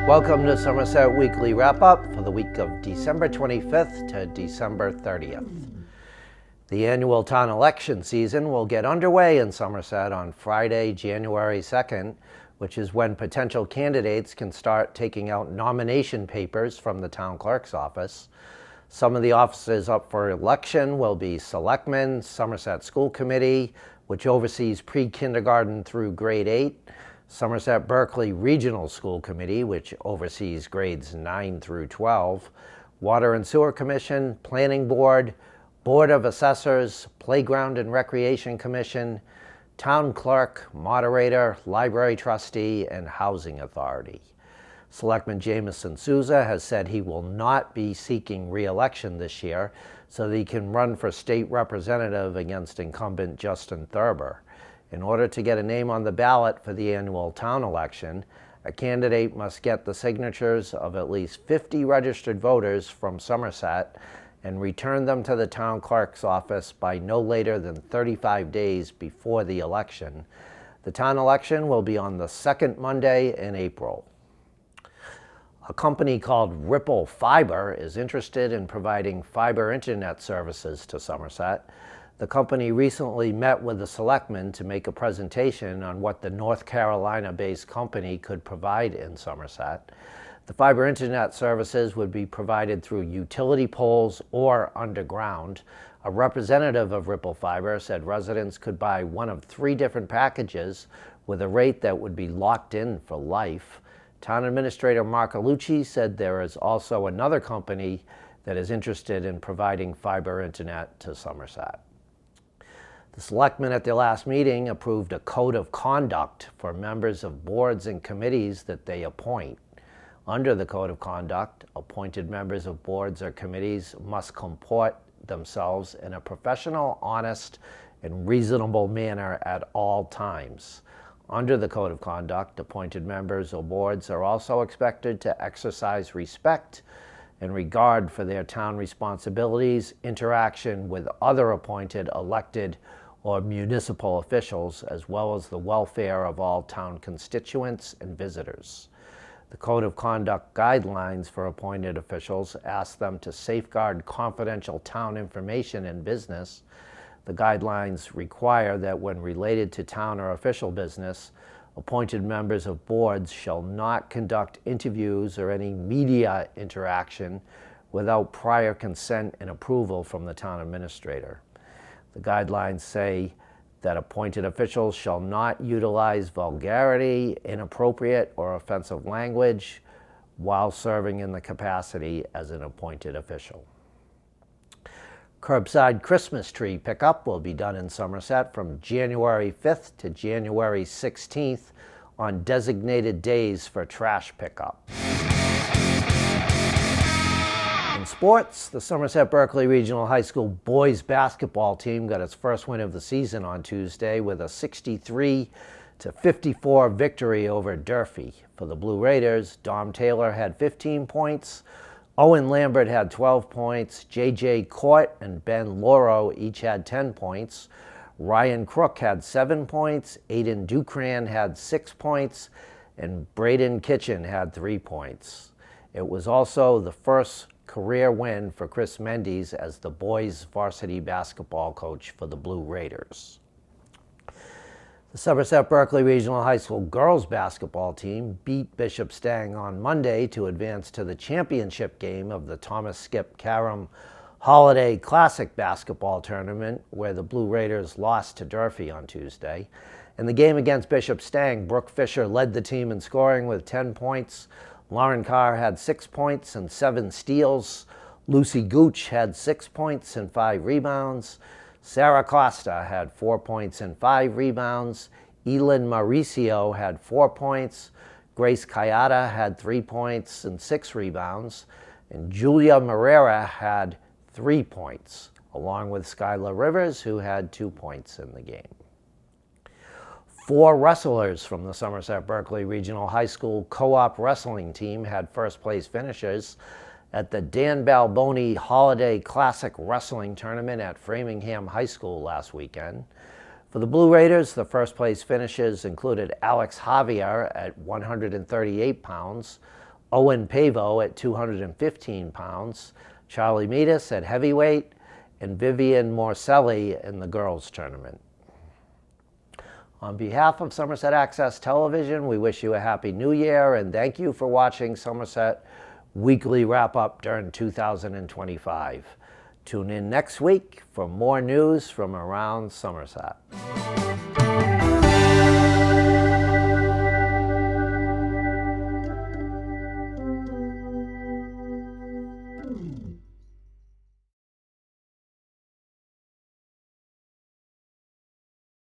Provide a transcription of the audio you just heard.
Welcome to Somerset Weekly Wrap-Up for the week of December 25th to December 30th. The annual town election season will get underway in Somerset on Friday, January 2nd, which is when potential candidates can start taking out nomination papers from the town clerk's office. Some of the offices up for election will be Selectmen, Somerset School Committee, which oversees pre-kindergarten through grade 8, Somerset Berkeley Regional School Committee, which oversees grades 9 through 12, Water and Sewer Commission, Planning Board, Board of Assessors, Playground and Recreation Commission, Town Clerk, Moderator, Library Trustee, and Housing Authority. Selectman Jameson Souza has said he will not be seeking re-election this year so that he can run for state representative against incumbent Justin Thurber. In order to get a name on the ballot for the annual town election, a candidate must get the signatures of at least 50 registered voters from Somerset and return them to the town clerk's office by no later than 35 days before the election. The town election will be on the second Monday in April. A company called Ripple Fiber is interested in providing fiber internet services to Somerset. The company recently met with the selectmen to make a presentation on what the North Carolina-based company could provide in Somerset. The fiber internet services would be provided through utility poles or underground. A representative of Ripple Fiber said residents could buy one of 3 different packages with a rate that would be locked in for life. Town Administrator Mark Alucci said there is also another company that is interested in providing fiber internet to Somerset. The selectmen at their last meeting approved a code of conduct for members of boards and committees that they appoint. Under the code of conduct, appointed members of boards or committees must comport themselves in a professional, honest, and reasonable manner at all times. Under the code of conduct, appointed members or boards are also expected to exercise respect and regard for their town responsibilities, interaction with other appointed, elected, or municipal officials, as well as the welfare of all town constituents and visitors. The Code of Conduct guidelines for appointed officials ask them to safeguard confidential town information and business. The guidelines require that when related to town or official business, appointed members of boards shall not conduct interviews or any media interaction without prior consent and approval from the town administrator. The guidelines say that appointed officials shall not utilize vulgarity, inappropriate, or offensive language while serving in the capacity as an appointed official. Curbside Christmas tree pickup will be done in Somerset from January 5th to January 16th on designated days for trash pickup. In sports, the Somerset Berkeley Regional High School boys basketball team got its first win of the season on Tuesday with a 63-54 victory over Durfee. For the Blue Raiders, Dom Taylor had 15 points, Owen Lambert had 12 points, J.J. Court and Ben Loro each had 10 points, Ryan Crook had 7 points, Aiden Dukran had 6 points, and Braden Kitchen had 3 points. It was also the first career win for Chris Mendes as the boys varsity basketball coach for the Blue Raiders. The Somerset Berkeley Regional High School girls basketball team beat Bishop Stang on Monday to advance to the championship game of the Thomas Skip Karam Holiday Classic basketball tournament, where the Blue Raiders lost to Durfee on Tuesday. In the game against Bishop Stang, Brooke Fisher led the team in scoring with 10 points. Lauren Carr had 6 points and 7 steals. Lucy Gooch had 6 points and 5 rebounds. Sarah Costa had 4 points and 5 rebounds. Elin Mauricio had 4 points. Grace Kayada had 3 points and 6 rebounds. And Julia Morera had 3 points, along with Skylar Rivers, who had 2 points in the game. 4 wrestlers from the Somerset Berkeley Regional High School co-op wrestling team had first place finishes at the Dan Balboni Holiday Classic Wrestling Tournament at Framingham High School last weekend. For the Blue Raiders, the first place finishes included Alex Javier at 138 pounds, Owen Pavo at 215 pounds, Charlie Meadis at heavyweight, and Vivian Morcelli in the girls' tournament. On behalf of Somerset Access Television, we wish you a happy new year and thank you for watching Somerset Weekly Wrap-Up during 2025. Tune in next week for more news from around Somerset.